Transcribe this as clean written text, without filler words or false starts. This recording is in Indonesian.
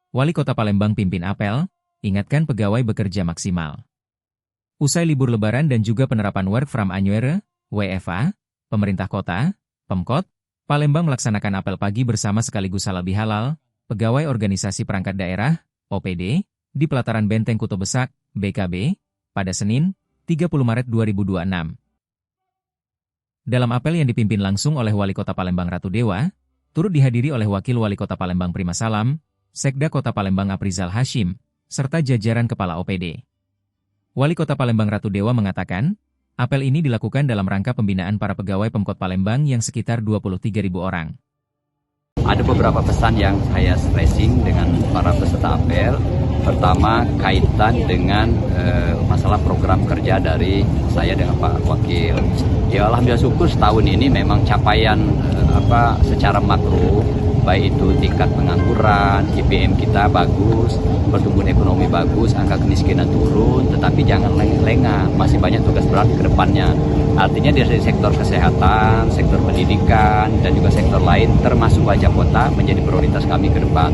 Wali Kota Palembang pimpin apel, ingatkan pegawai bekerja maksimal. Usai libur Lebaran dan juga penerapan Work from Anywhere, WFA, pemerintah kota, Pemkot, Palembang melaksanakan apel pagi bersama sekaligus halal bihalal, pegawai organisasi perangkat daerah, OPD, di pelataran Benteng Kuto Besak, BKB, pada Senin, 30 Maret 2026. Dalam apel yang dipimpin langsung oleh Wali Kota Palembang Ratu Dewa, turut dihadiri oleh Wakil Wali Kota Palembang Prima Salam, Sekda Kota Palembang Aprizal Hashim, serta jajaran Kepala OPD. Wali Kota Palembang Ratu Dewa mengatakan, apel ini dilakukan dalam rangka pembinaan para pegawai Pemkot Palembang yang sekitar 23.000 orang. Ada beberapa pesan yang saya stressing dengan para peserta apel. Pertama, kaitan dengan masalah program kerja dari saya dengan Pak Wakil. Ya alhamdulillah syukur setahun ini memang capaian secara makro, baik itu tingkat pengangguran, IPM kita bagus, pertumbuhan ekonomi bagus, angka kemiskinan turun, tetapi jangan lengah, masih banyak tugas berat ke depannya. Artinya dari sektor kesehatan, sektor pendidikan, dan juga sektor lain termasuk wajah kota menjadi prioritas kami ke depan.